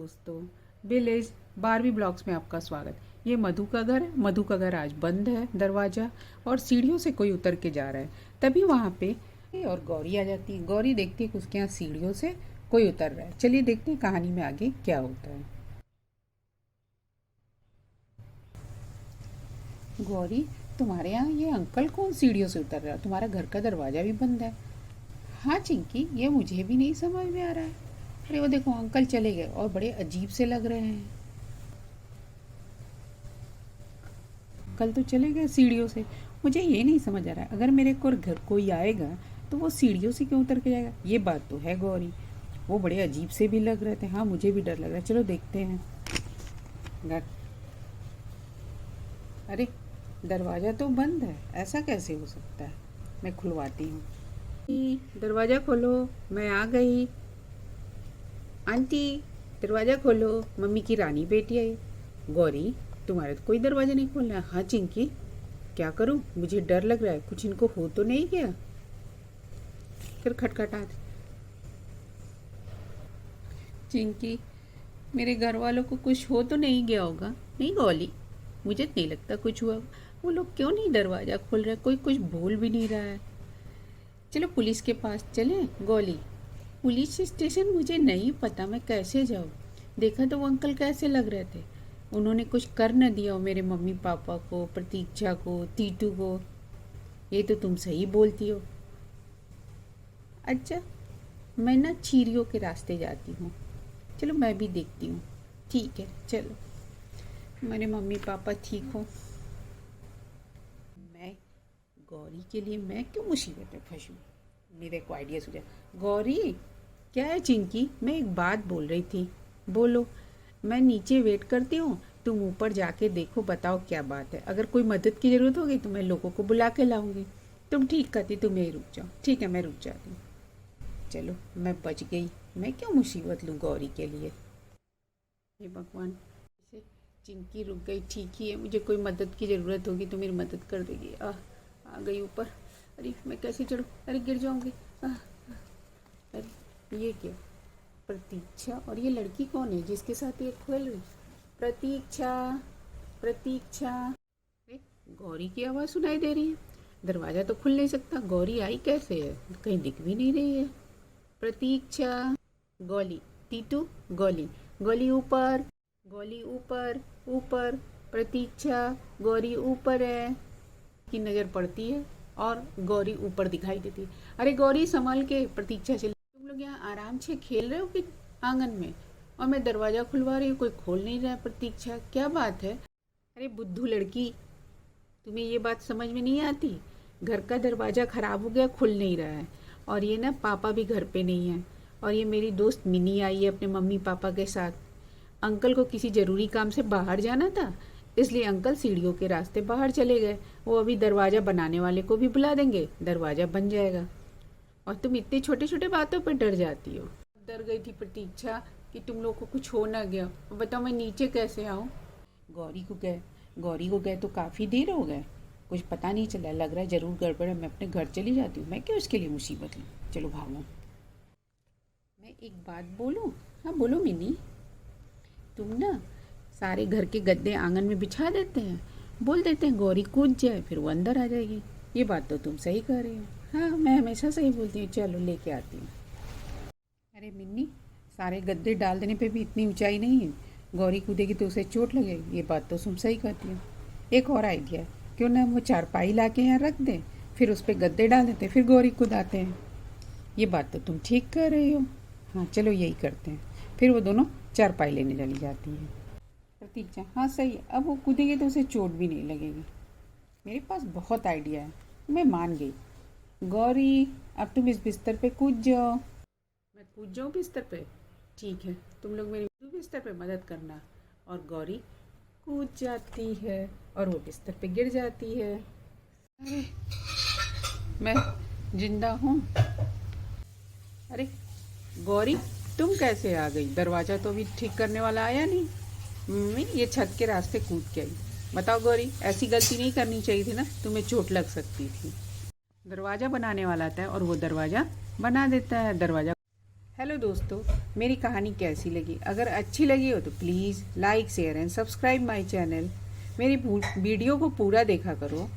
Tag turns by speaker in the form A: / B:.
A: दोस्तों, विलेज बारहवीं ब्लॉक्स में आपका स्वागत। ये मधु का घर है। मधु का घर आज बंद है दरवाजा, और सीढ़ियों से कोई उतर के जा रहा है। तभी वहाँ पे और गौरी आ जाती है। गौरी देखती है कि उसके यहाँ सीढ़ियों से कोई उतर रहा है। चलिए देखते हैं कहानी में आगे क्या होता है। गौरी, तुम्हारे यहाँ ये अंकल कौन सीढ़ियों से उतर रहा है? तुम्हारा घर का दरवाजा भी बंद है। हाँ चिंकी, ये मुझे भी नहीं समझ में आ रहा है। अरे वो देखो, अंकल चले गए और बड़े अजीब से लग रहे हैं। कल तो चले गए सीढ़ियों से। मुझे ये नहीं समझ आ रहा है, अगर मेरे को घर कोई आएगा तो वो सीढ़ियों से क्यों उतर के जाएगा? ये बात तो है गौरी। वो बड़े अजीब से भी लग रहे थे। हाँ, मुझे भी डर लग रहा है। चलो देखते हैं। घर, अरे दरवाजा तो बंद है, ऐसा कैसे हो सकता है? मैं खुलवाती हूँ। दरवाजा खोलो, मैं आ गई। आंटी, दरवाजा खोलो, मम्मी की रानी बेटी आई। गौरी, तुम्हारे तो कोई दरवाजा नहीं खोलना है। हाँ चिंकी, क्या करूं? मुझे डर लग रहा है, कुछ इनको हो तो नहीं गया। फिर खटखटा दे। चिंकी, मेरे घर वालों को कुछ हो तो नहीं गया होगा? नहीं गौली, मुझे नहीं लगता कुछ हुआ। वो लोग क्यों नहीं दरवाजा खोल रहे? कोई कुछ बोल भी नहीं रहा है। चलो पुलिस के पास चलें गौली। पुलिस स्टेशन मुझे नहीं पता, मैं कैसे जाऊँ? देखा तो वो अंकल कैसे लग रहे थे। उन्होंने कुछ कर न दिया हो मेरे मम्मी पापा को, प्रतीक्षा को, तीटू को। ये तो तुम सही बोलती हो। अच्छा, मैं ना चीरियों के रास्ते जाती हूँ। चलो मैं भी देखती हूँ। ठीक है चलो। मेरे मम्मी पापा ठीक हो। मैं गौरी के लिए मैं क्यों मुसीबत में फंसूँ? मेरे को आइडिया सूझा। गौरी, क्या है चिंकी? मैं एक बात बोल रही थी। बोलो। मैं नीचे वेट करती हूँ, तुम ऊपर जाके देखो, बताओ क्या बात है। अगर कोई मदद की ज़रूरत होगी तो मैं लोगों को बुला के लाऊंगी। तुम ठीक कहती, तुम यही रुक जाओ। ठीक है, मैं रुक जाती हूँ। चलो, मैं बच गई। मैं क्यों मुसीबत लूँ गौरी के लिए? हे भगवान, जैसे चिंकी रुक गई, ठीक ही है। मुझे कोई मदद की ज़रूरत होगी तो मेरी मदद कर देगी। आ गई ऊपर। अरे मैं कैसे चढ़ूँ? अरे गिर जाऊँगी। अरे ये क्या? प्रतीक्षा, और ये लड़की कौन है जिसके साथ ये खेल रही? प्रतीक्षा, प्रतीक्षा। अरे गौरी की आवाज़ सुनाई दे रही है। दरवाज़ा तो खुल नहीं सकता। गौरी आई कैसे है? कहीं दिख भी नहीं रही है। प्रतीक्षा, गौली, टीटू, गौली, गौली ऊपर, गौली ऊपर, ऊपर, प्रतीक्षा, गौरी ऊपर है। की नज़र पड़ती है और गौरी ऊपर दिखाई देती है। अरे गौरी संभाल के, प्रतीक्षा चली। तुम लोग यहाँ आराम से खेल रहे हो कि आंगन में? और मैं दरवाज़ा खुलवा रही हूँ, कोई खोल नहीं रहा है। प्रतीक्षा, क्या बात है? अरे बुद्धू लड़की, तुम्हें ये बात समझ में नहीं आती? घर का दरवाज़ा ख़राब हो गया, खुल नहीं रहा है। और ये ना पापा भी घर पे नहीं है। और ये मेरी दोस्त मिनी आई है अपने मम्मी पापा के साथ। अंकल को किसी ज़रूरी काम से बाहर जाना था, इसलिए अंकल सीढ़ियों के रास्ते बाहर चले गए। वो अभी दरवाज़ा बनाने वाले को भी बुला देंगे, दरवाज़ा बन जाएगा। और तुम इतनी छोटे छोटे बातों पर डर जाती हो। डर गई थी प्रतीक्षा कि तुम लोग को कुछ हो ना गया। बताओ मैं नीचे कैसे आऊँ? गौरी को गए तो काफ़ी देर हो गए, कुछ पता नहीं चला। लग रहा है ज़रूर गड़बड़ है। मैं अपने घर चली जाती हूँ। मैं क्यों इसके लिए मुसीबत लूँ? चलो भागो। मैं एक बात बोलूँ? हाँ बोलो मिनी। तुम ना सारे घर के गद्दे आंगन में बिछा देते हैं, बोल देते हैं गौरी कूद जाए, फिर वो अंदर आ जाएगी। ये बात तो तुम सही कह रही हो। हाँ, मैं हमेशा सही बोलती हूँ। चलो लेके आती हूँ। अरे मिन्नी, सारे गद्दे डाल देने पे भी इतनी ऊंचाई नहीं है। गौरी कूदेगी तो उसे चोट लगेगी। ये बात तो तुम सही कहती हो। एक और आइडिया है, क्यों ना वो चारपाई ला के यहाँ रख दें, फिर उस पर गद्दे डाल देते, फिर गौरी कूदाते हैं। ये बात तो तुम ठीक कह रही हो। हाँ चलो यही करते हैं। फिर वो दोनों चारपाई लेने चली जाती है। प्रतीक्षा, हाँ सही है। अब वो कूदेगी तो उसे चोट भी नहीं लगेगी। मेरे पास बहुत आइडिया है, मैं मान गई। गौरी, अब तुम इस बिस्तर पे कूद जाओ। मैं कूद जाऊँ बिस्तर पे? ठीक है, तुम लोग मेरी बिस्तर पे मदद करना। और गौरी कूद जाती है और वो बिस्तर पे गिर जाती है। अरे मैं जिंदा हूँ। अरे गौरी, तुम कैसे आ गई? दरवाज़ा तो अभी ठीक करने वाला आया नहीं। मम्मी, ये छत के रास्ते कूद के आई। बताओ गौरी, ऐसी गलती नहीं करनी चाहिए थी ना, तुम्हें चोट लग सकती थी। दरवाज़ा बनाने वाला आता है और वो दरवाज़ा बना देता है। दरवाज़ा हेलो दोस्तों, मेरी कहानी कैसी लगी? अगर अच्छी लगी हो तो please like share and subscribe my channel. मेरी वीडियो को पूरा देखा करो।